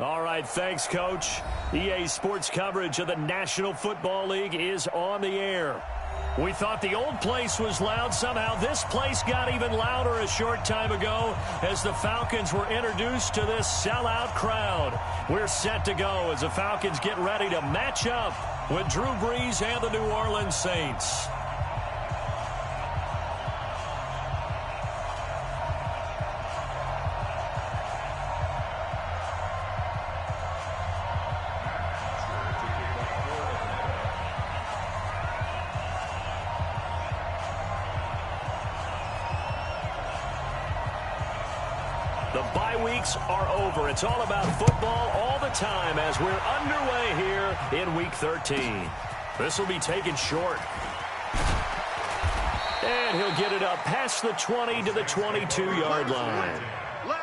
All right, thanks, Coach. EA Sports coverage of the National Football League is on the air. We thought the old place was loud. Somehow this place got even louder a short time ago as the Falcons were introduced to this sellout crowd. We're set to go as the Falcons get ready to match up with Drew Brees and the New Orleans Saints. The bye weeks are over. It's all about football all the time as we're underway here in Week 13. This will be taken short. And he'll get it up past the 20 to the 22-yard line. Let's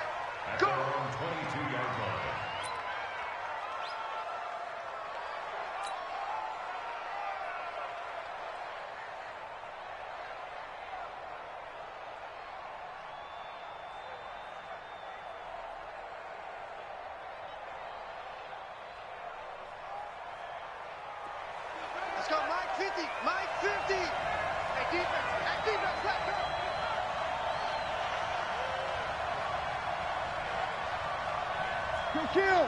go! Let's go, Mike 50, Mike 50. Hey, defense, let's go. Good kill.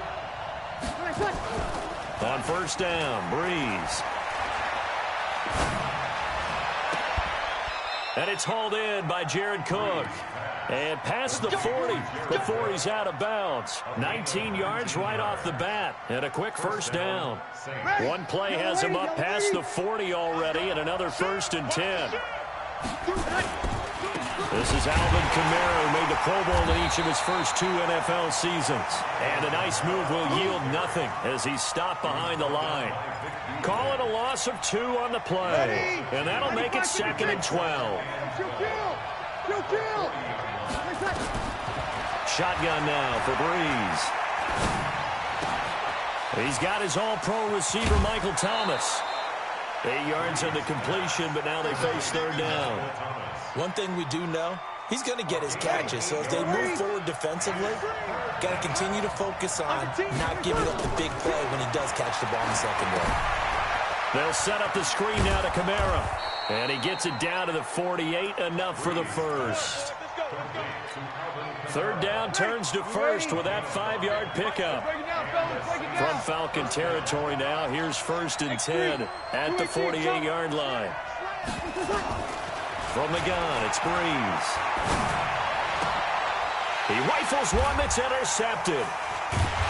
On first down, Brees. And it's hauled in by Jared Cook. And past the 40 before he's out of bounds. 19 yards right off the bat. And a quick first down. One play has him up past the 40 already, and another 1st and 10. This is Alvin Kamara, who made the Pro Bowl in each of his first 2 NFL seasons. And a nice move will yield nothing as he's stopped behind the line. Call it a loss of 2 on the play. And that'll make it 2nd and 12. Shotgun now for Brees. He's got his all-pro receiver, Michael Thomas. 8 yards on the completion, but now they face 3rd down. One thing we do know, he's going to get his catches. So as they move forward defensively, got to continue to focus on not giving up the big play when he does catch the ball in the secondary. They'll set up the screen now to Kamara. And he gets it down to the 48, enough for the first. 3rd down turns to 1st with that 5-yard pickup. From Falcon territory now, here's 1st and 10 at the 48-yard line. From the gun, it's Brees. He rifles one that's intercepted.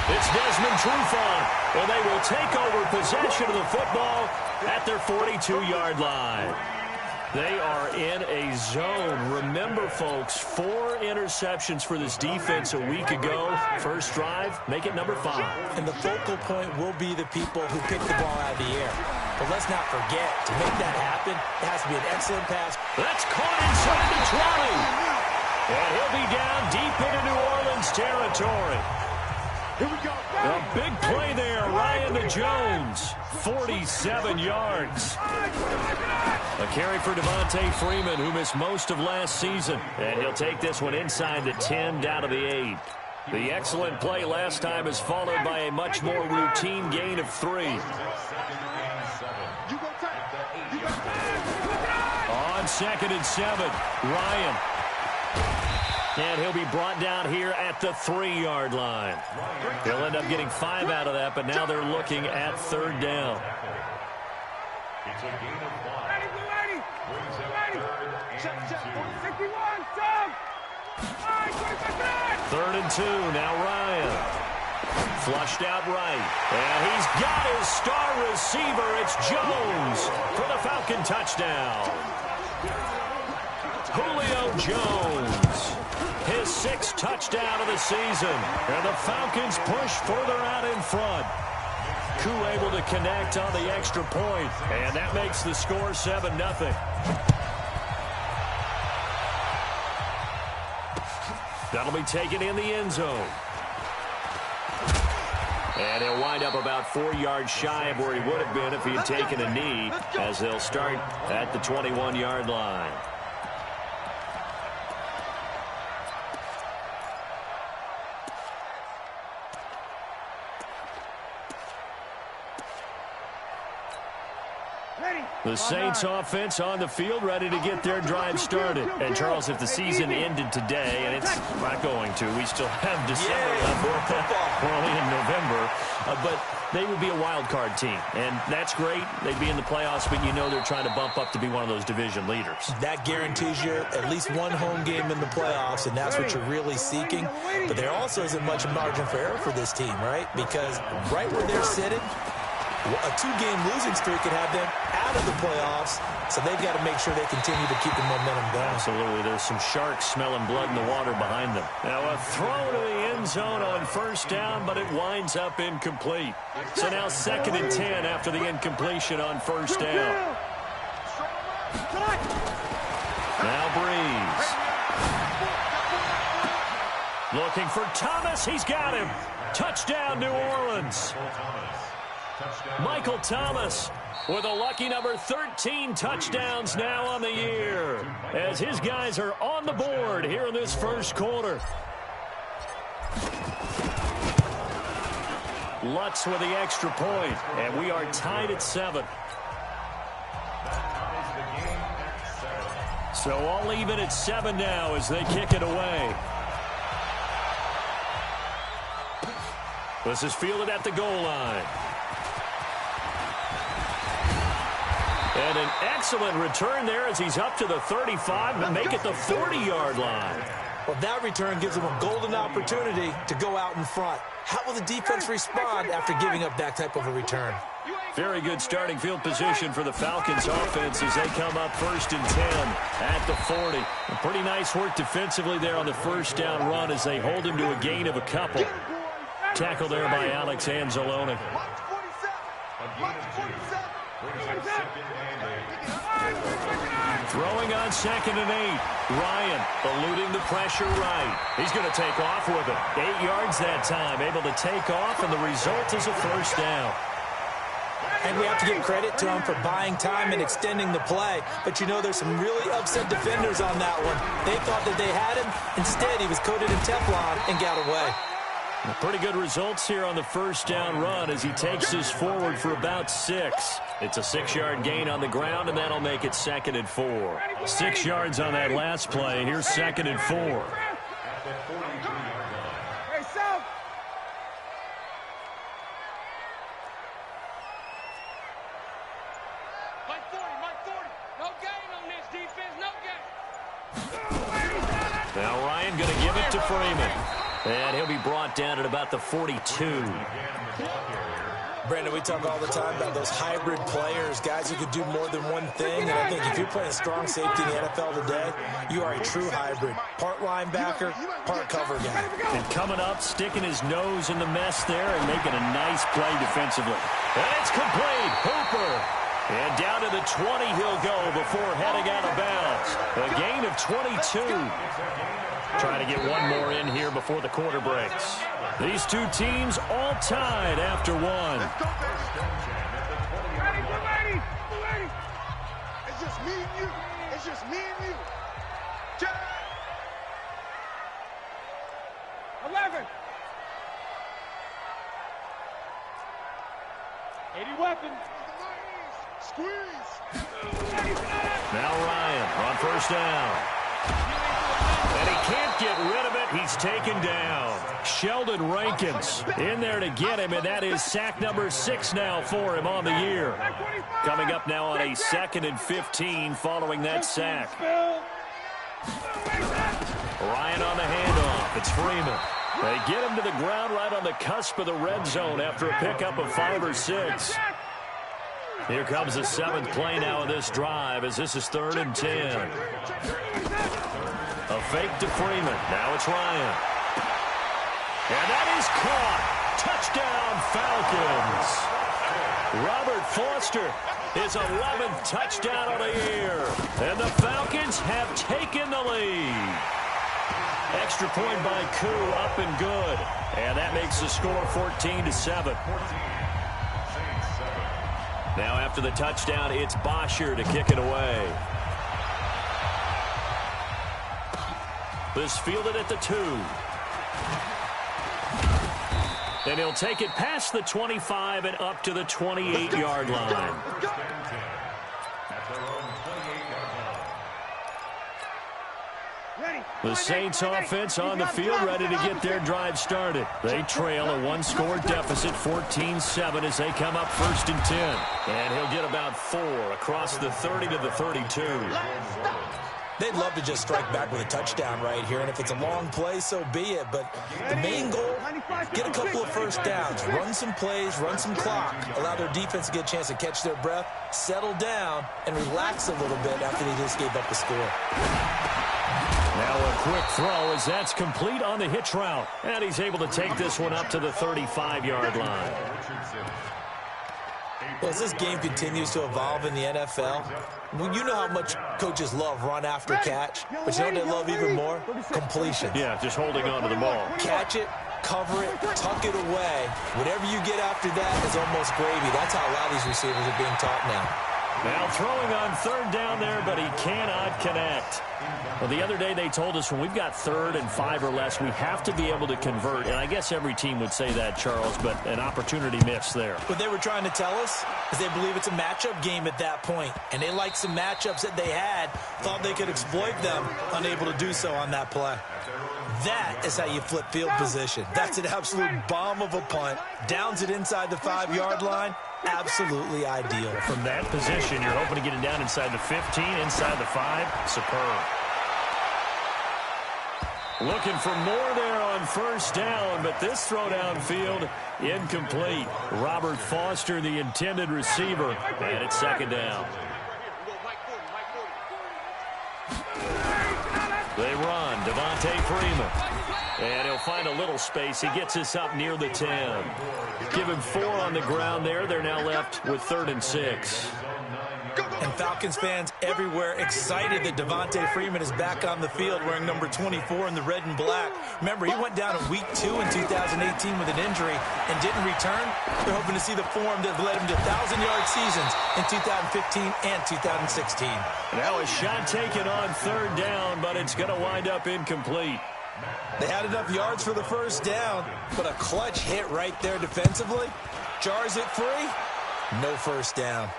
It's Desmond Trufant, and they will take over possession of the football at their 42-yard line. They are in a zone. Remember, folks, 4 interceptions for this defense a week ago. First drive, make it number 5. And the focal point will be the people who pick the ball out of the air. But let's not forget, to make that happen, it has to be an excellent pass. That's caught inside the 20. And he'll be down deep into New Orleans territory. Here we go. A big play there, Ryan to Jones. 47 yards. A carry for Devontae Freeman, who missed most of last season. And he'll take this one inside the 10, down to the 8. The excellent play last time is followed by a much more routine gain of 3. On 2nd and 7, Ryan. And he'll be brought down here at the 3-yard line. He'll end up getting 5 out of that, but now they're looking at 3rd down. It's a gain of 5. Brings up 3rd and 3rd and 2, now Ryan. Flushed out right. And he's got his star receiver. It's Jones for the Falcon touchdown. Julio Jones. His 6th touchdown of the season. And the Falcons push further out in front. Koo able to connect on the extra point. And that makes the score 7-0. That'll be taken in the end zone. And he'll wind up about 4 yards shy of where he would have been if he had taken a knee, as they'll start at the 21-yard line. The Saints offense on the field, ready to get their drive started. And, Charles, if the season ended today, and it's not going to, we still have December left. We're only in November. But they would be a wild card team, and that's great. They'd be in the playoffs, but you know they're trying to bump up to be one of those division leaders. That guarantees you at least one home game in the playoffs, and that's what you're really seeking. But there also isn't much margin for error for this team, right? Because right where they're sitting, a two-game losing streak could have them out of the playoffs, so they've got to make sure they continue to keep the momentum going. Absolutely. There's some sharks smelling blood in the water behind them. Now a throw to the end zone on first down, but it winds up incomplete. So now 2nd and 10 after the incompletion on first down. Now Breeze. Looking for Thomas. He's got him. Touchdown, New Orleans. Michael Thomas with a lucky number 13 touchdowns now on the year as his guys are on the board here in this first quarter. Lutz with the extra point, and we are tied at 7. So all even at 7 now as they kick it away. This is fielded at the goal line. And an excellent return there as he's up to the 35 and make it the 40-yard line. Well, that return gives them a golden opportunity to go out in front. How will the defense respond after giving up that type of a return? Very good starting field position for the Falcons offense as they come up 1st and 10 at the 40. A pretty nice work defensively there on the first down run as they hold him to a gain of a couple. Tackle there by Alex Anzalone. Throwing on 2nd and 8. Ryan eluding the pressure right. He's going to take off with it. 8 yards that time. Able to take off, and the result is a first down. And we have to give credit to him for buying time and extending the play. But you know there's some really upset defenders on that one. They thought that they had him. Instead, he was coated in Teflon and got away. Pretty good results here on the first down run as he takes this forward for about 6. It's a 6-yard gain on the ground, and that'll make it 2nd and 4. 6 yards on that last play. Here's 2nd and 4. Hey, South. Mike 40. No gain on this defense. No gain. Now Ryan going to give it to Freeman. And he'll be brought down at about the 42. Brandon, we talk all the time about those hybrid players, guys who could do more than one thing. And I think if you're playing strong safety in the NFL today, you are a true hybrid. Part linebacker, part cover guy. And coming up, sticking his nose in the mess there and making a nice play defensively. And it's complete. Hooper. And down to the 20 he'll go before heading out of bounds. A gain of 22. Trying to get one more in here before the quarter breaks. These two teams all tied after one. It's just me and you. It's just me and you. 11. 80 weapon. Squeeze. Now Ryan on first down. And he can't get rid of it. He's taken down. Sheldon Rankins in there to get him, and that is sack number 6 now for him on the year. Coming up now on a 2nd and 15 following that sack. Ryan on the handoff. It's Freeman. They get him to the ground right on the cusp of the red zone after a pickup of 5 or 6. Here comes the 7th play now of this drive as this is 3rd and 10. A fake to Freeman. Now it's Ryan. And that is caught. Touchdown, Falcons. Robert Foster, his 11th touchdown of the year. And the Falcons have taken the lead. Extra point by Koo, up and good. And that makes the score 14-7. Now after the touchdown, it's Bosher to kick it away. This fielded at the 2. And he'll take it past the 25 and up to the 28-yard line. The Saints offense on the field ready to get their drive started. They trail a one-score deficit, 14-7, as they come up 1st and 10. And he'll get about 4 across the 30 to the 32. They'd love to just strike back with a touchdown right here, and if it's a long play, so be it. But the main goal, get a couple of first downs, run some plays, run some clock, allow their defense to get a chance to catch their breath, settle down, and relax a little bit after they just gave up the score. Now a quick throw as that's complete on the hitch route. And he's able to take this one up to the 35-yard line. Well, as this game continues to evolve in the NFL, well, you know how much coaches love run after catch, but you know what they love even more? Completion. Yeah, just holding on to the ball. Catch it, cover it, tuck it away. Whatever you get after that is almost gravy. That's how a lot of these receivers are being taught now. Now throwing on 3rd down there, but he cannot connect. Well, the other day they told us when we've got 3rd and 5 or less, we have to be able to convert. And I guess every team would say that, Charles, but an opportunity missed there. What they were trying to tell us is they believe it's a matchup game at that point. And they liked some matchups that they had, thought they could exploit them, unable to do so on that play. That is how you flip field position. That's an absolute bomb of a punt. Downs it inside the 5-yard line. Absolutely ideal. From that position, you're hoping to get it down inside the 15, inside the 5. Superb. Looking for more there on 1st down, but this throw downfield incomplete. Robert Foster, the intended receiver, and it's 2nd down. They run. Devontae Freeman. And he'll find a little space. He gets us up near the 10. Give him 4 on the ground there. They're now left with 3rd and 6. And Falcons fans everywhere excited that Devontae Freeman is back on the field wearing number 24 in the red and black. Remember, he went down in week 2 in 2018 with an injury and didn't return. They're hoping to see the form that led him to 1,000-yard seasons in 2015 and 2016. Now a shot taken on 3rd down, but it's going to wind up incomplete. They had enough yards for the 1st down, but a clutch hit right there defensively. Jars it free. No 1st down.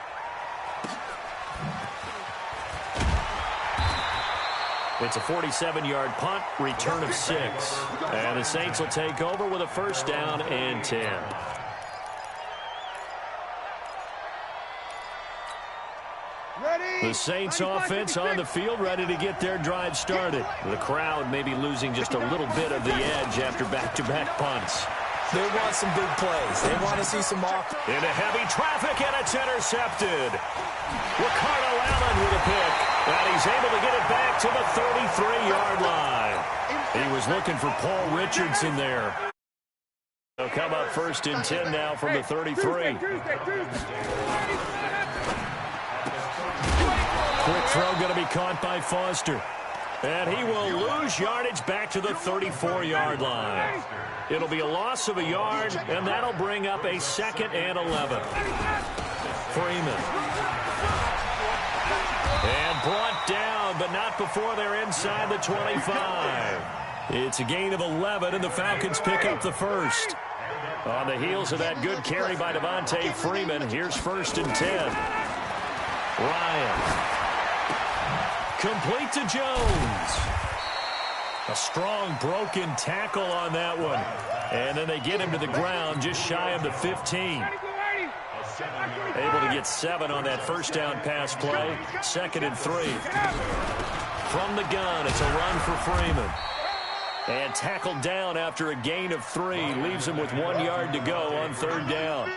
It's a 47-yard punt, return of 6. And the Saints will take over with a 1st down and 10. The Saints offense on the field ready to get their drive started. The crowd may be losing just a little bit of the edge after back-to-back punts. They want some big plays. They want to see some off. Into heavy traffic, and it's intercepted. Ricardo Allen with a pick, and he's able to get it back to the 33-yard line. He was looking for Paul Richardson there. They'll come up 1st and 10 now from the 33. Quick throw going to be caught by Foster. And he will lose yardage back to the 34-yard line. It'll be a loss of a yard, and that'll bring up a 2nd and 11. Freeman. And brought down, but not before they're inside the 25. It's a gain of 11, and the Falcons pick up the 1st. On the heels of that good carry by Devontae Freeman, here's 1st and 10. Ryan. Complete to Jones. A strong broken tackle on that one. And then they get him to the ground just shy of the 15. Able to get 7 on that 1st down pass play. 2nd and 3. From the gun, it's a run for Freeman. And tackled down after a gain of 3. Leaves him with 1 yard to go on 3rd down.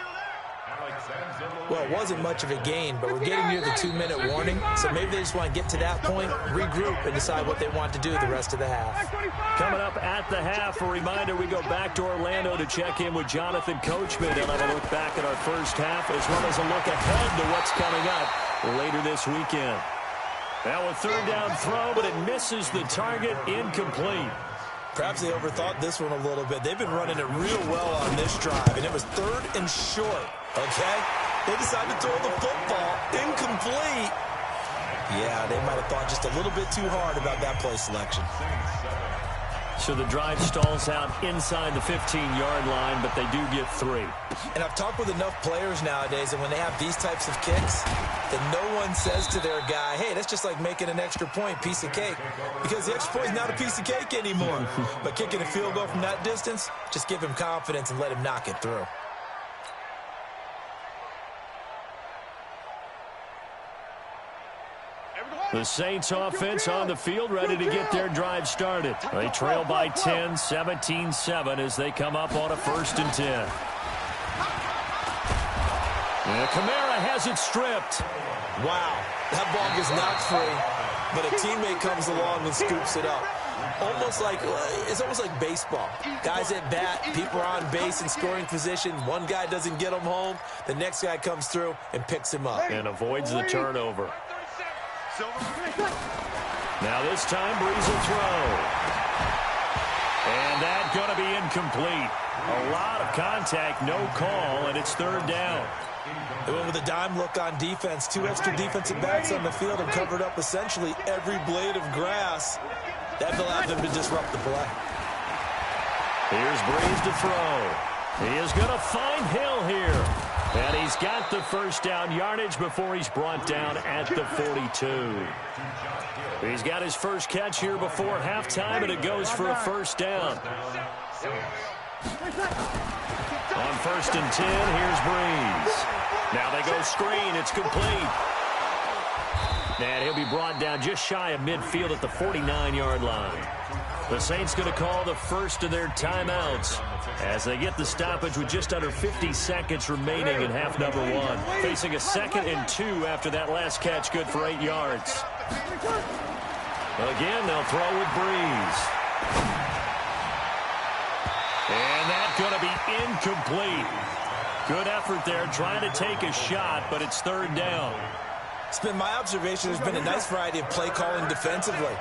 Well, it wasn't much of a gain, but we're getting near the 2-minute warning, so maybe they just want to get to that point, regroup, and decide what they want to do the rest of the half. Coming up at the half, a reminder, we go back to Orlando to check in with Jonathan Coachman. He'll have a look back at our 1st half, as well as a look ahead to what's coming up later this weekend. Now a 3rd down throw, but it misses the target, incomplete. Perhaps they overthought this one a little bit. They've been running it real well on this drive, and it was 3rd and short, okay? They decided to throw the football incomplete. Yeah, they might have thought just a little bit too hard about that play selection. So the drive stalls out inside the 15-yard line, but they do get 3. And I've talked with enough players nowadays, and when they have these types of kicks, that no one says to their guy, hey, that's just like making an extra point, piece of cake. Because the extra point is not a piece of cake anymore. But kicking a field goal from that distance, just give him confidence and let him knock it through. The Saints offense on the field, ready to get their drive started. They trail by 10, 17-7 as they come up on a 1st and 10. And Kamara has it stripped. Wow, that ball gets knocked free, but a teammate comes along and scoops it up. It's almost like baseball. Guys at bat, people are on base in scoring position. One guy doesn't get him home. The next guy comes through and picks him up. And avoids the turnover. Now this time, Breeze will throw. And that's going to be incomplete. A lot of contact, no call, and it's 3rd down. They went with a dime look on defense. 2 extra defensive backs on the field and covered up essentially every blade of grass. That allowed them to disrupt the play. Here's Breeze to throw. He is going to find Hill here. And he's got the 1st down yardage before he's brought down at the 42. He's got his first catch here before halftime, and it goes for a 1st down. On 1st and 10, here's Breeze. Now they go screen. It's complete. And he'll be brought down just shy of midfield at the 49-yard line. The Saints going to call the first of their timeouts as they get the stoppage with just under 50 seconds remaining in half number 1. Facing a 2nd and 2 after that last catch, good for 8 yards. Again, they'll throw with Breeze. And that's going to be incomplete. Good effort there, trying to take a shot, but it's 3rd down. It's been my observation there's been a nice variety of play calling defensively.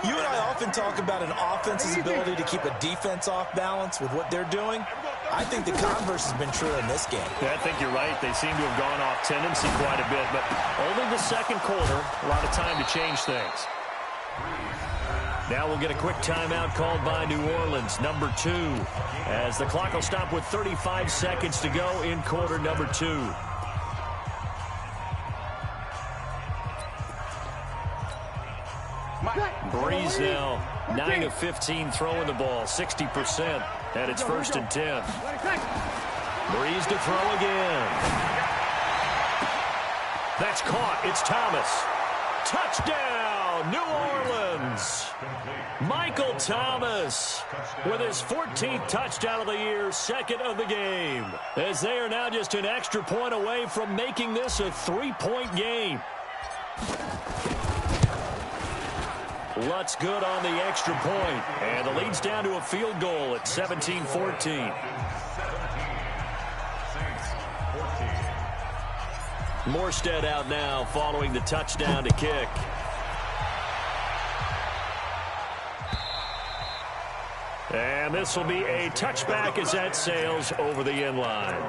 You and I often talk about an offense's ability to keep a defense off balance with what they're doing. I think the converse has been true in this game. Yeah, I think you're right. They seem to have gone off tendency quite a bit, but only the 2nd quarter, a lot of time to change things. Now we'll get a quick timeout called by New Orleans, number 2, as the clock will stop with 35 seconds to go in quarter number 2. Breeze now 9 of 15 throwing the ball, 60%, and it's 1st and 10. Breeze to throw again. That's caught. It's Thomas. Touchdown, New Orleans. Michael Thomas with his 14th touchdown of the year, 2nd of the game, as they are now just an extra point away from making this a 3-point game. Lutz good on the extra point, and the lead's down to a field goal at 17-14. Morstead out now following the touchdown to kick. And this will be a touchback as that sails over the end line.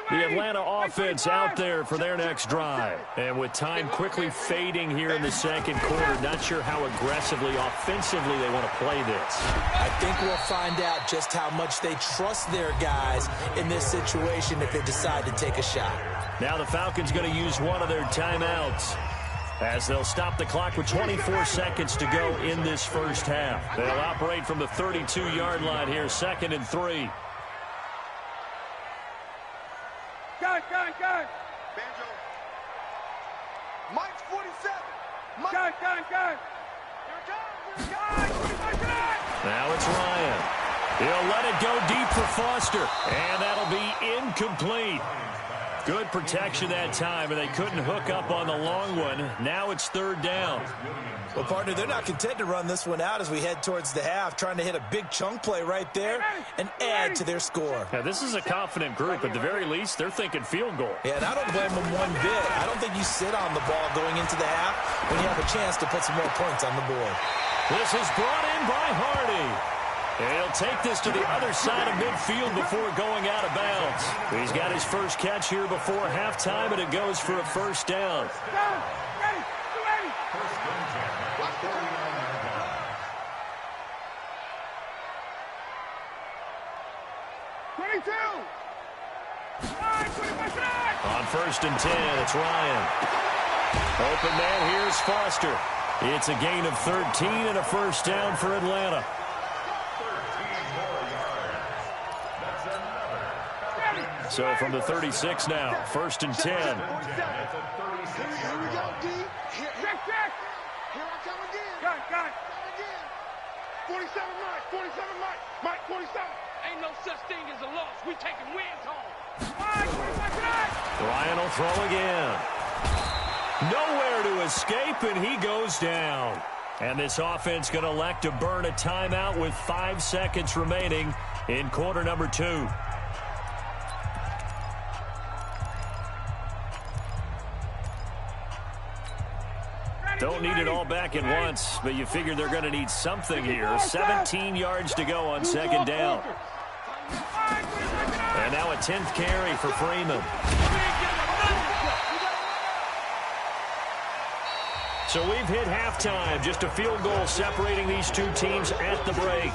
The Atlanta offense out there for their next drive. And with time quickly fading here in the 2nd quarter, not sure how aggressively, offensively they want to play this. I think we'll find out just how much they trust their guys in this situation if they decide to take a shot. Now the Falcons going to use one of their timeouts as they'll stop the clock with 24 seconds to go in this 1st half. They'll operate from the 32-yard line here, 2nd and 3. Gun. Banjo. Mike's 47. Mike. Gun. Here it comes. Now it's Ryan. He'll let it go deep for Foster. And that'll be incomplete. Good protection that time, and they couldn't hook up on the long one. Now it's 3rd down. Well, partner, they're not content to run this one out as we head towards the half, trying to hit a big chunk play right there and add to their score. Now, this is a confident group. At the very least, they're thinking field goal. Yeah, and I don't blame them one bit. I don't think you sit on the ball going into the half when you have a chance to put some more points on the board. This is brought in by Hardy. And he'll take this to the other side of midfield before going out of bounds. He's got his first catch here before halftime, and it goes for a first down. On 1st and 10, it's Ryan. Open man, here's Foster. It's a gain of 13 and a first down for Atlanta. So from the 36 now, 1st and 10. Here we go, D. Here I come again. Got it. 47 Mike. Mike, 47. Ain't no such thing as a loss. We taking wins home. Ryan will throw again. Nowhere to escape, and he goes down. And this offense going to elect to burn a timeout with 5 seconds remaining in quarter number 2. Don't need it all back at once, but you figure they're going to need something here. 17 yards to go on 2nd down. And now a 10th carry for Freeman. So we've hit halftime. Just a field goal separating these two teams at the break.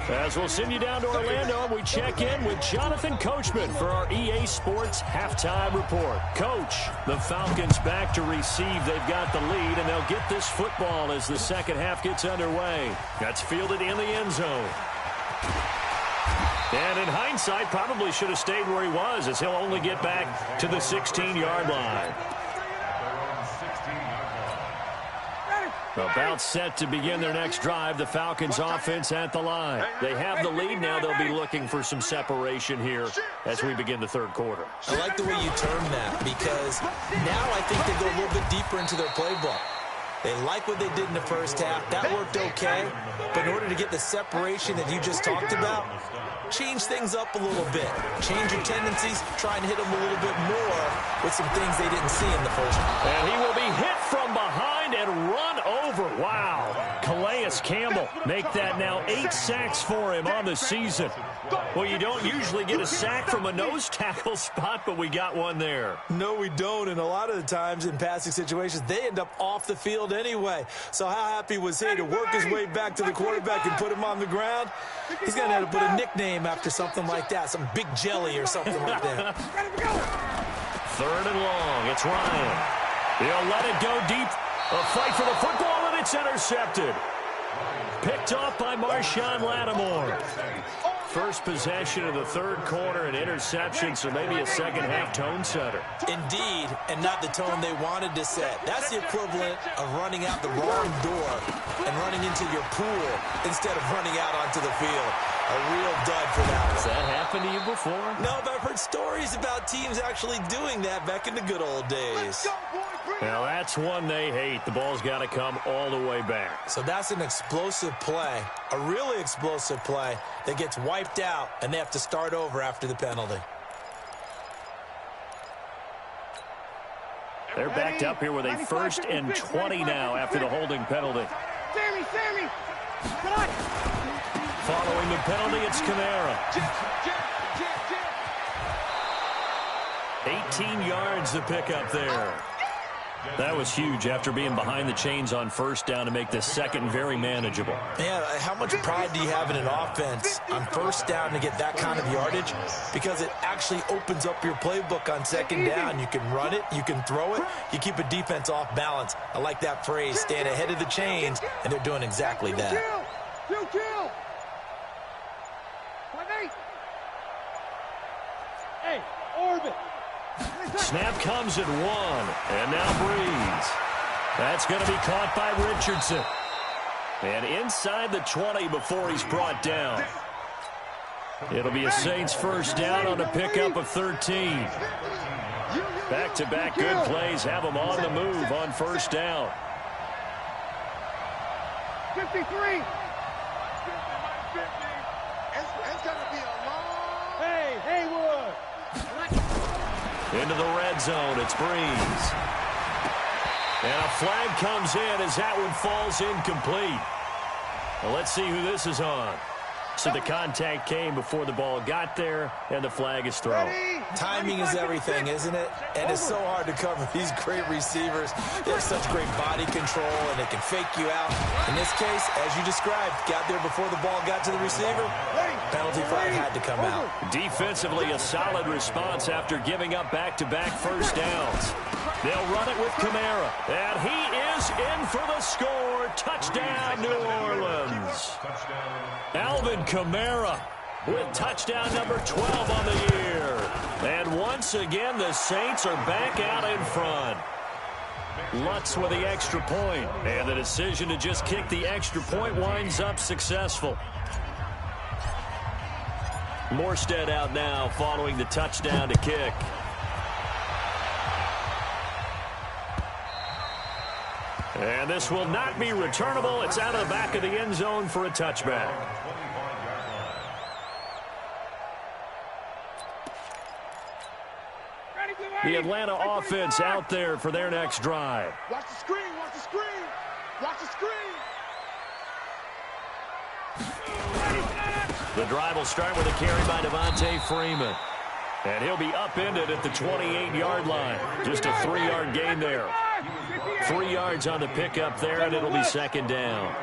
As we'll send you down to Orlando, we check in with Jonathan Coachman for our EA Sports Halftime Report. Coach, the Falcons back to receive. They've got the lead, and they'll get this football as the second half gets underway. That's fielded in the end zone. And in hindsight, probably should have stayed where he was, as he'll only get back to the 16-yard line. About set to begin their next drive. The Falcons offense at the line. They have the lead now. They'll be looking for some separation here as we begin the 3rd quarter. I like the way you term that, because now I think they go a little bit deeper into their playbook. They like what they did in the first half. That worked okay. But in order to get the separation that you just talked about, change things up a little bit. Change your tendencies. Try and hit them a little bit more with some things they didn't see in the first half. And he will be hit from behind and run over. Wow. Calais Campbell make that now 8 sacks for him on the season. Well, you don't usually get a sack from a nose tackle spot, but we got one there. No, we don't. And a lot of the times in passing situations, they end up off the field anyway. So how happy was he to work his way back to the quarterback and put him on the ground? He's going to have to put a nickname after something like that, some Big Jelly or something like that. 3rd and long. It's Ryan. He'll let it go deep. A fight for the football, and it's intercepted. Picked off by Marshawn Lattimore. First possession of the 3rd quarter, an interception, so maybe a second-half tone setter. Indeed, and not the tone they wanted to set. That's the equivalent of running out the wrong door and running into your pool instead of running out onto the field. A real dud for that one. Has that happened to you before? No, but I've heard stories about teams actually doing that back in the good old days. Now, that's one they hate. The ball's got to come all the way back. So that's an explosive play, a really explosive play that gets wiped out, and they have to start over after the penalty. They're backed up here with a 1st and 20 now after the holding penalty. Sammy! Come on! Following the penalty, it's Kamara. 18 yards to pick up there. That was huge after being behind the chains on 1st down to make the 2nd very manageable. Yeah, how much pride do you have in an offense on 1st down to get that kind of yardage? Because it actually opens up your playbook on 2nd down. You can run it, you can throw it, you keep a defense off balance. I like that phrase, stand ahead of the chains, and they're doing exactly that. Kill! Hey, orbit! Snap comes at 1, and now Breeze. That's going to be caught by Richardson. And inside the 20 before he's brought down. It'll be a Saints 1st down on a pickup of 13. Back-to-back good plays have them on the move on 1st down. 53. It's going to be a long... Hey, Haywood! Into the red zone, it's Breeze. And a flag comes in as that one falls incomplete. Well, let's see who this is on. So the contact came before the ball got there, and the flag is thrown. Timing is everything, isn't it? And it's so hard to cover these great receivers. They have such great body control, and they can fake you out. In this case, as you described, got there before the ball got to the receiver. Penalty flag had to come out. Defensively, a solid response after giving up back-to-back first downs. They'll run it with Kamara, and he is in for the score. Touchdown, New Orleans. Alvin Kamara with touchdown number 12 on the year. And once again, the Saints are back out in front. Lutz with the extra point, and the decision to just kick the extra point winds up successful. Morstead out now following the touchdown to kick. And this will not be returnable. It's out of the back of the end zone for a touchback. The Atlanta offense out there for their next drive. Watch the screen, watch the screen, watch the screen. The drive will start with a carry by Devontae Freeman. And he'll be upended at the 28-yard line. Just a 3-yard gain there. 3 yards on the pickup there, and it'll be second down.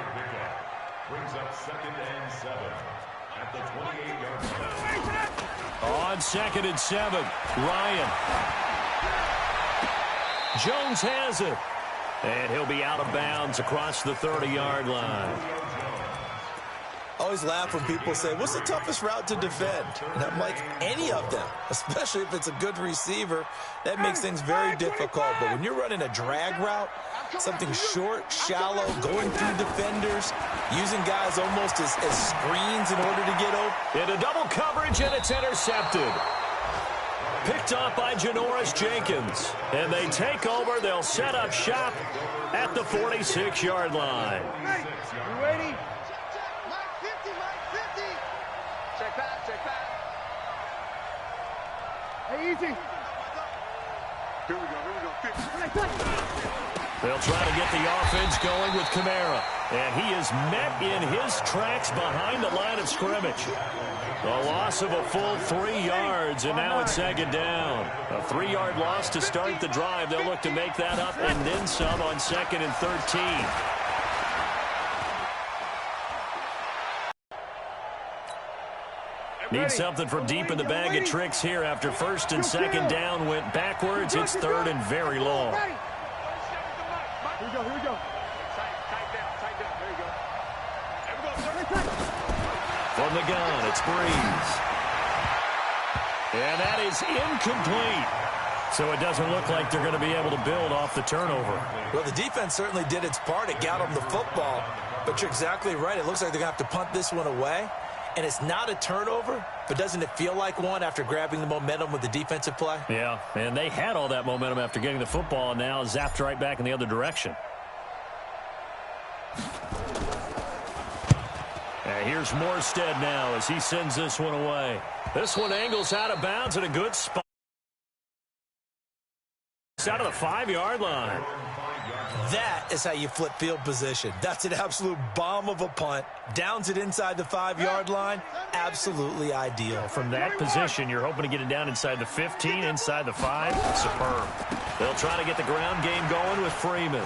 Brings up 2nd and 7 at the 28-yard line. On 2nd and 7, Ryan. Jones has it. And he'll be out of bounds across the 30-yard line. I always laugh when people say, what's the toughest route to defend? And I'm like, any of them, especially if it's a good receiver. That makes things very difficult. But when you're running a drag route, something short, shallow, going through defenders, using guys almost as screens in order to get open. Into double coverage, and it's intercepted. Picked off by Janoris Jenkins. And they take over. They'll set up shop at the 46-yard line. You ready? Hey, easy. Here we go. They'll try to get the offense going with Kamara. And he is met in his tracks behind the line of scrimmage. A loss of a full 3 yards, and now it's second down. A 3-yard loss to start the drive. They'll look to make that up and then some on 2nd and 13. Need something from deep in the bag of tricks here after 1st and 2nd down went backwards. It's 3rd and very long. Here we go, here we go. Tight down, there you go. From the gun, it's Breeze. And that is incomplete. So it doesn't look like they're going to be able to build off the turnover. Well, the defense certainly did its part. It got them the football. But you're exactly right. It looks like they're going to have to punt this one away. And it's not a turnover, but doesn't it feel like one after grabbing the momentum with the defensive play? Yeah, and they had all that momentum after getting the football, and now zapped right back in the other direction. And here's Morstead now as he sends this one away. This one angles out of bounds at a good spot. It's out of the 5-yard line. That is how you flip field position. That's an absolute bomb of a punt. Downs it inside the 5-yard line. Absolutely ideal. From that position, you're hoping to get it down inside the 15, inside the 5. Superb. They'll try to get the ground game going with Freeman.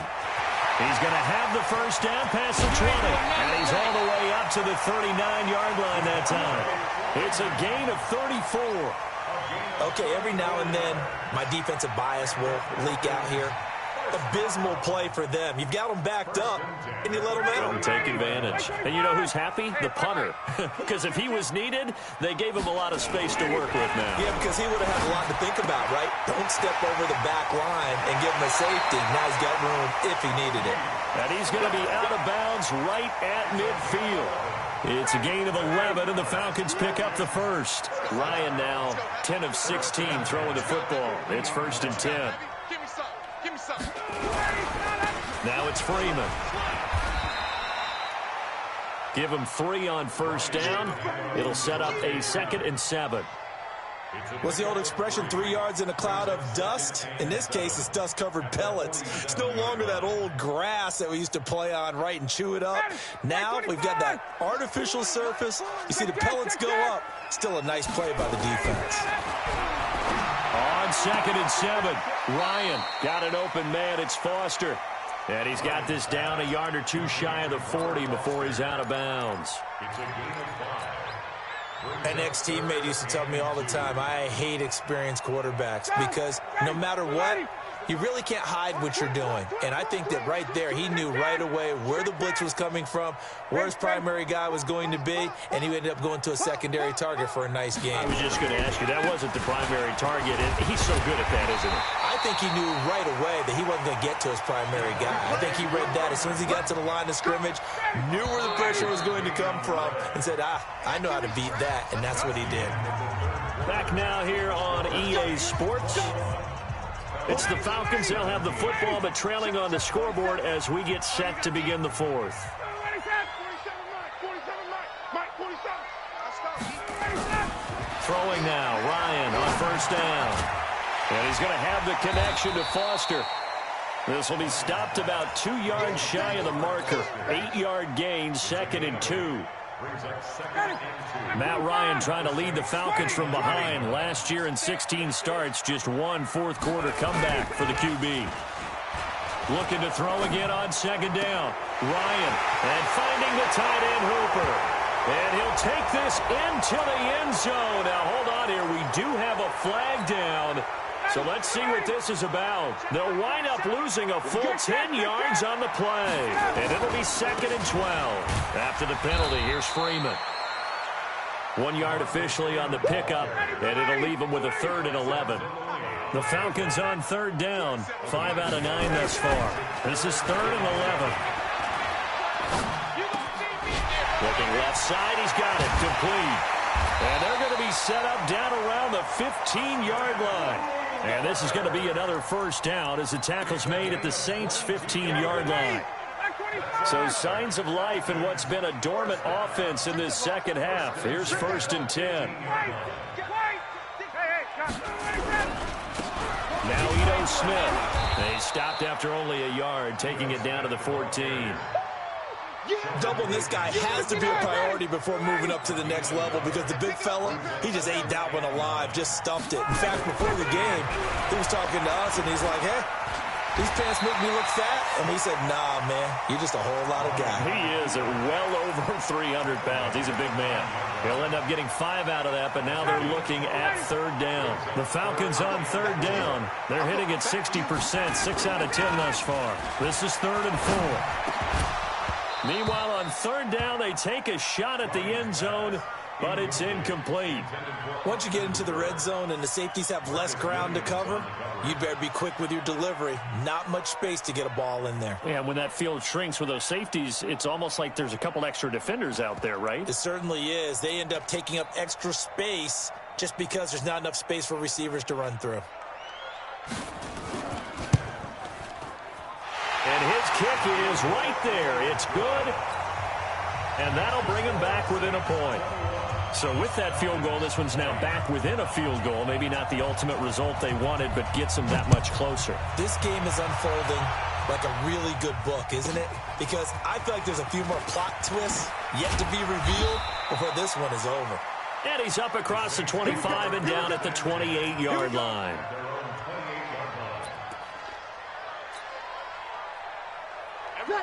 He's going to have the first down past the 20. And he's all the way up to the 39-yard line that time. It's a gain of 34. Okay, every now and then, my defensive bias will leak out here. Abysmal play for them. You've got them backed up, and you let them out. Take advantage. And you know who's happy? The punter. Because if he was needed, they gave him a lot of space to work with now. Yeah, because he would have had a lot to think about, right? Don't step over the back line and give him a safety. Now he's got room if he needed it. And he's going to be out of bounds right at midfield. It's a gain of 11, and the Falcons pick up the first. Ryan now 10 of 16 throwing the football. It's 1st and 10. Now it's Freeman. Give him 3 on first down. It'll set up a 2nd and 7. What's the old expression, 3 yards in a cloud of dust? In this case, it's dust-covered pellets. It's no longer that old grass that we used to play on, right, and chew it up. Now we've got that artificial surface. You see the pellets go up. Still a nice play by the defense. On 2nd and 7, Ryan got an open man. It's Foster. And he's got this down a yard or two shy of the 40 before he's out of bounds. It's a gain of 5. An ex-teammate used to tell me all the time, I hate experienced quarterbacks because no matter what, you really can't hide what you're doing. And I think that right there, he knew right away where the blitz was coming from, where his primary guy was going to be, and he ended up going to a secondary target for a nice game. I was just going to ask you, that wasn't the primary target. He's so good at that, isn't he? I think he knew right away that he wasn't going to get to his primary guy. I think he read that as soon as he got to the line of scrimmage, knew where the pressure was going to come from, and said, I know how to beat that, and that's what he did. Back now here on EA Sports. It's the Falcons. They'll have the football, but trailing on the scoreboard as we get set to begin the 4th. Throwing now, Ryan on 1st down. And he's going to have the connection to Foster. This will be stopped about 2 yards shy of the marker. 8-yard gain, 2nd and 2. Matt Ryan trying to lead the Falcons from behind. Last year in 16 starts, just one fourth-quarter comeback for the QB. Looking to throw again on 2nd down. Ryan, and finding the tight end Hooper. And he'll take this into the end zone. Now, hold on here. We do have a flag down. So let's see what this is about. They'll wind up losing a full 10 yards on the play. And it'll be 2nd and 12. After the penalty, here's Freeman. 1 yard officially on the pickup, and it'll leave them with a 3rd and 11. The Falcons on 3rd down. 5 out of 9 thus far. This is 3rd and 11. Looking left side, he's got it. Complete. And they're going to be set up down around the 15-yard line. And this is going to be another 1st down as the tackle's made at the Saints' 15-yard line. So signs of life in what's been a dormant offense in this second half. Here's 1st and 10. Now Ito Smith. They stopped after only a yard, taking it down to the 14. Doubling this guy has to be a priority before moving up to the next level because the big fella, he just ate that one alive, just stuffed it. In fact, before the game, he was talking to us, and he's like, hey, these pants make me look fat. And we said, nah, man, you're just a whole lot of guy. He is at well over 300 pounds. He's a big man. He'll end up getting 5 out of that, but now they're looking at 3rd down. The Falcons on 3rd down. They're hitting at 60%, 6 out of 10 thus far. This is 3rd and 4. Meanwhile, on 3rd down, they take a shot at the end zone, but it's incomplete. Once you get into the red zone and the safeties have less ground to cover, you better be quick with your delivery. Not much space to get a ball in there. Yeah, when that field shrinks with those safeties, it's almost like there's a couple extra defenders out there, right? It certainly is. They end up taking up extra space just because there's not enough space for receivers to run through. And his kick is right there. It's good. And that'll bring him back within a point. So with that field goal, this one's now back within a field goal. Maybe not the ultimate result they wanted, but gets them that much closer. This game is unfolding like a really good book, isn't it? Because I feel like there's a few more plot twists yet to be revealed before this one is over. And he's up across the 25 and down at the 28-yard line.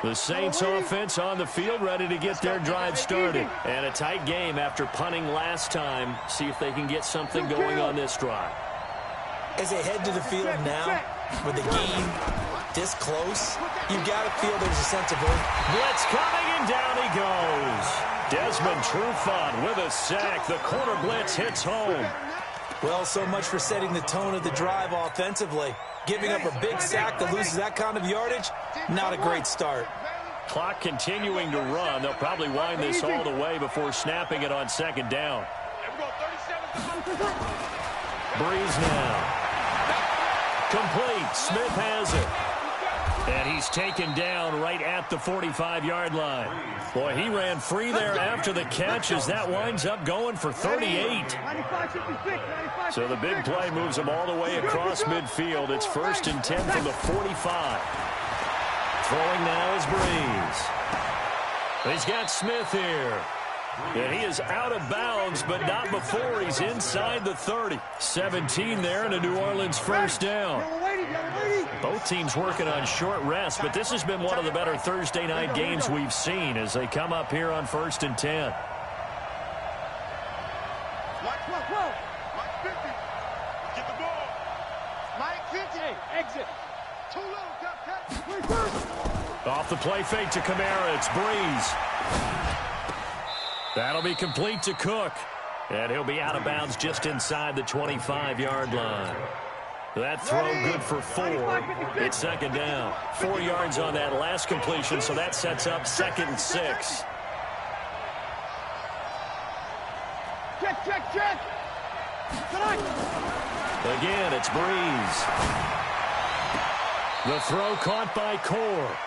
The Saints offense on the field, ready to get their drive started. And a tight game after punting last time. See if they can get something going on this drive. As they head to the field now, with the game this close, you've got to feel there's a sense of blitz coming, and down he goes. Desmond Trufant with a sack. The corner blitz hits home. Well, so much for setting the tone of the drive offensively. Giving up a big sack that loses that kind of yardage, not a great start. Clock continuing to run. They'll probably wind this all the way before snapping it on 2nd down. Breeze now. Complete. Smith has it. And he's taken down right at the 45-yard line. Boy, he ran free there after the catch as that winds up going for 38. So the big play moves him all the way across midfield. It's 1st and 10 from the 45. Throwing now is Breeze. He's got Smith here. And he is out of bounds, but not before he's inside the 30. 17 there and a New Orleans first down. Both teams working on short rest, but this has been one of the better Thursday night games we've seen as they come up here on 1st and 10. Mike 50. Get the ball. Mike 50. Hey, exit. Too low. Cut. Off the play fake to Kamara. It's Breeze. That'll be complete to Cook. And he'll be out of bounds just inside the 25-yard line. That throw good for 4. It's 2nd down. 4 yards on that last completion, so that sets up 2nd and 6. Check. Again, it's Breeze. The throw caught by Core.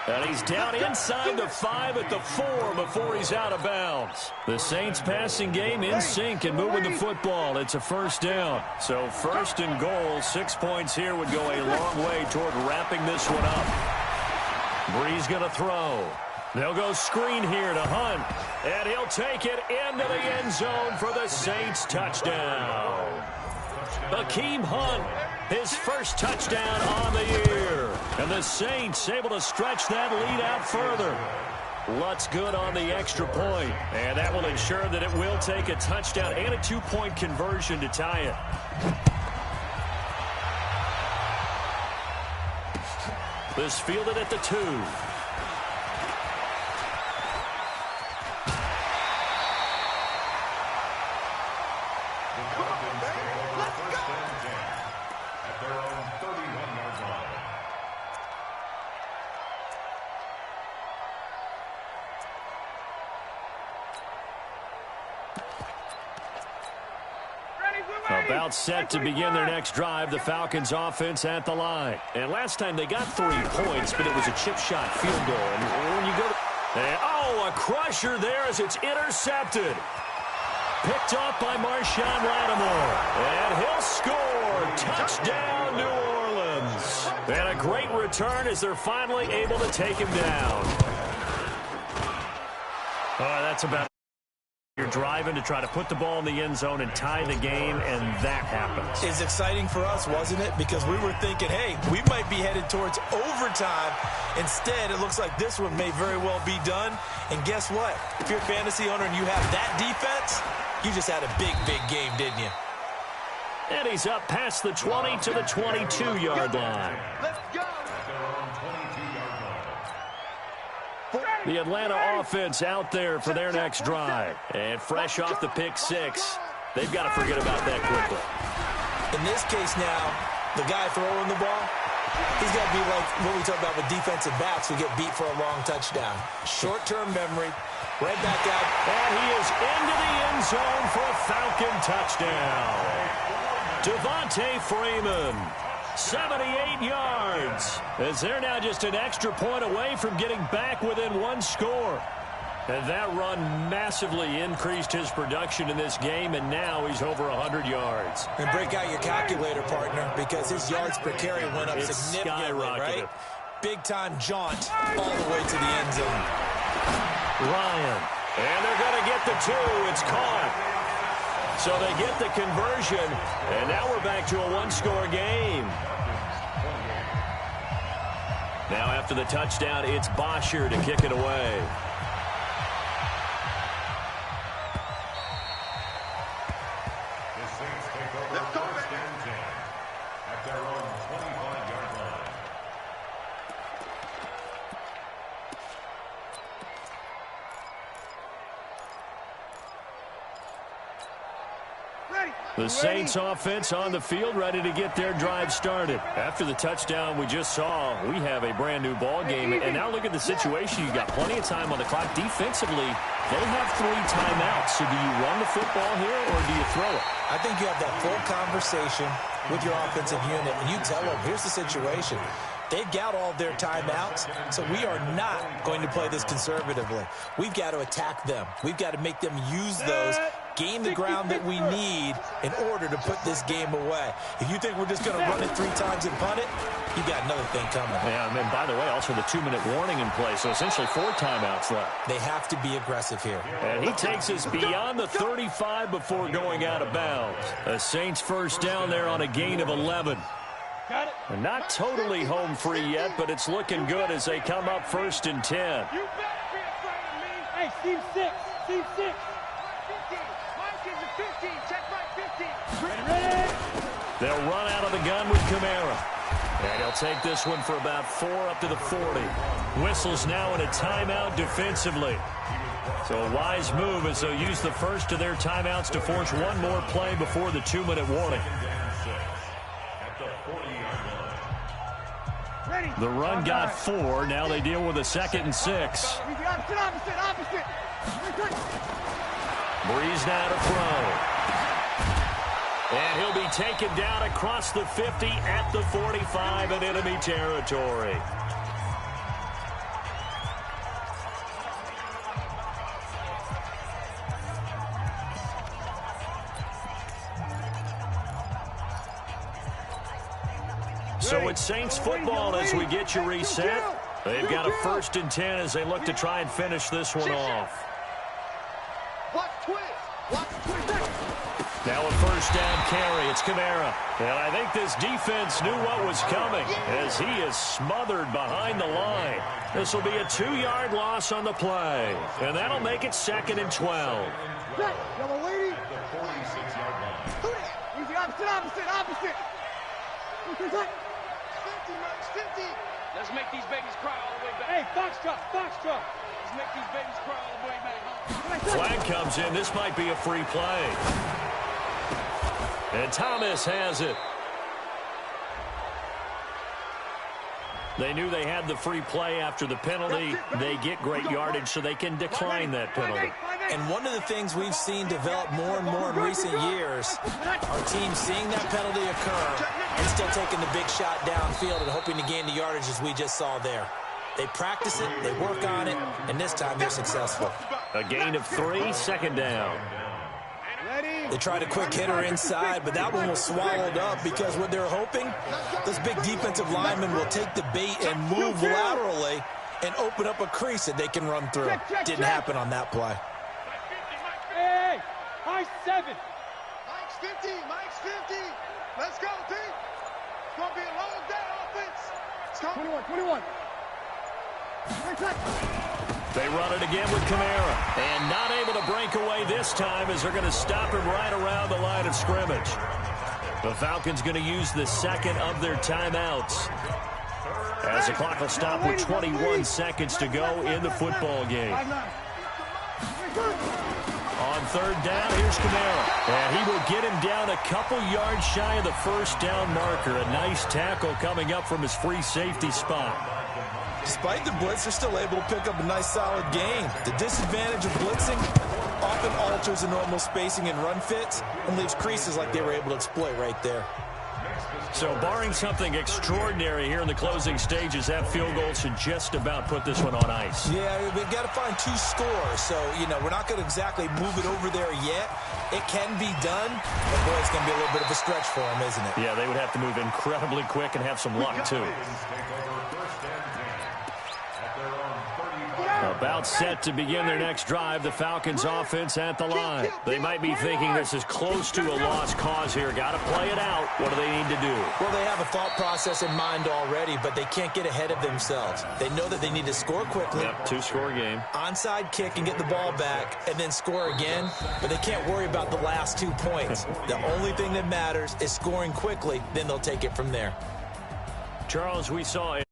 And he's down inside the 5 at the 4 before he's out of bounds. The Saints passing game in sync and moving the football. It's a 1st down. So 1st and goal, 6 points here would go a long way toward wrapping this one up. Breeze going to throw. They'll go screen here to Hunt. And he'll take it into the end zone for the Saints touchdown. Hakeem Hunt, his first touchdown on the year. And the Saints able to stretch that lead out further. Lutz good on the extra point. And that will ensure that it will take a touchdown and a 2-point conversion to tie it. This fielded at the 2. About set to begin their next drive, the Falcons offense at the line. And last time they got 3 points, but it was a chip shot field goal. And when you go to, a crusher there as it's intercepted. Picked off by Marshawn Lattimore. And he'll score. Touchdown, New Orleans. And a great return as they're finally able to take him down. That's about it. You're driving to try to put the ball in the end zone and tie the game, and that happens. It's exciting for us, wasn't it? Because we were thinking, hey, we might be headed towards overtime. Instead, it looks like this one may very well be done. And guess what? If you're a fantasy owner and you have that defense, you just had a big, big game, didn't you? And he's up past the 20 to the 22-yard line. Let's go. The Atlanta offense out there for their next drive. And fresh off the pick 6, they've got to forget about that quickly. In this case now, the guy throwing the ball, he's got to be like what we talk about with defensive backs who get beat for a long touchdown. Short-term memory, right back out. And he is into the end zone for a Falcon touchdown. Devontae Freeman. 78 yards, as they're now just an extra point away from getting back within 1 score. And that run massively increased his production in this game, and now he's over 100 yards. And break out your calculator, partner, because his yards per carry went up significantly, right? Big-time jaunt all the way to the end zone. Ryan, and they're going to get the 2. It's caught. So they get the conversion, and now we're back to a 1-score game. Now after the touchdown, it's Bosher to kick it away. The Saints take over 1st and 10 at their own 25-yard line. The Saints offense on the field, ready to get their drive started. After the touchdown we just saw, we have a brand new ball game. And now look at the situation. You've got plenty of time on the clock. Defensively, they have 3 timeouts. So do you run the football here or do you throw it? I think you have that full conversation with your offensive unit, and you tell them, here's the situation. They've got all of their timeouts, so we are not going to play this conservatively. We've got to attack them. We've got to make them use those, gain the ground that we need in order to put this game away. If you think we're just going to run it 3 times and punt it, you got another thing coming. Yeah, and by the way, also the 2-minute warning in play, so essentially 4 timeouts left. They have to be aggressive here. And he takes us beyond the 35 before going out of bounds. The Saints first down there on a gain of 11. And not totally home free yet, but it's looking good as they come up 1st and 10. You better be afraid of me. Hey, team 6. Team 6. 15. Mike is a 15. Check my 15. Ready? They'll run out of the gun with Kamara. And he'll take this one for about 4 up to the 40. Whistles now in a timeout defensively. So a wise move as they'll use the first of their timeouts to force one more play before the 2-minute warning. The run got 4. Now they deal with a 2nd and 6. Opposite. Breeze now to throw. And he'll be taken down across the 50 at the 45 in enemy territory. So it's Saints football as we get you reset. They've got a 1st and 10 as they look to try and finish this one off. Now a 1st down carry. It's Kamara. And I think this defense knew what was coming as he is smothered behind the line. This will be a 2-yard loss on the play. And that'll make it 2nd and 12. Yellow lady. Easy, opposite. 50. Let's make these babies cry all the way back. Hey, Foxtrot. Let's make these babies cry all the way back. Flag comes in. This might be a free play. And Thomas has it. They knew they had the free play after the penalty. They get great yardage so they can decline that penalty. And one of the things we've seen develop more and more in recent years, our team seeing that penalty occur and still taking the big shot downfield and hoping to gain the yardage as we just saw there. They practice it, they work on it, and this time they're successful. A gain of 3, 2nd down. They tried a quick hitter inside, but that one was swallowed up because what they're hoping, this big defensive lineman will take the bait and move laterally and open up a crease that they can run through. Didn't happen on that play. Hey, high 7. Mike's 50. Let's go, team. It's going to be a long day offense. 21. They run it again with Kamara. And not able to break away this time as they're going to stop him right around the line of scrimmage. The Falcons going to use the 2nd of their timeouts as the clock will stop with 21 seconds to go in the football game. On 3rd down, here's Kamara. And he will get him down a couple yards shy of the 1st down marker. A nice tackle coming up from his free safety spot. Despite the blitz, they're still able to pick up a nice solid gain. The disadvantage of blitzing often alters the normal spacing and run fits and leaves creases like they were able to exploit right there. So barring something extraordinary here in the closing stages, that field goal should just about put this one on ice. Yeah, we've got to find 2 scores. So, we're not going to exactly move it over there yet. It can be done, but boy, it's going to be a little bit of a stretch for them, isn't it? Yeah, they would have to move incredibly quick and have some luck, too. About set to begin their next drive, the Falcons offense at the line. They might be thinking this is close to a lost cause here. Got to play it out. What do they need to do? Well, they have a thought process in mind already, but they can't get ahead of themselves. They know that they need to score quickly. Yep, 2-score game. Onside kick and get the ball back and then score again, but they can't worry about the last 2 points. The only thing that matters is scoring quickly, then they'll take it from there. Charles, we saw it.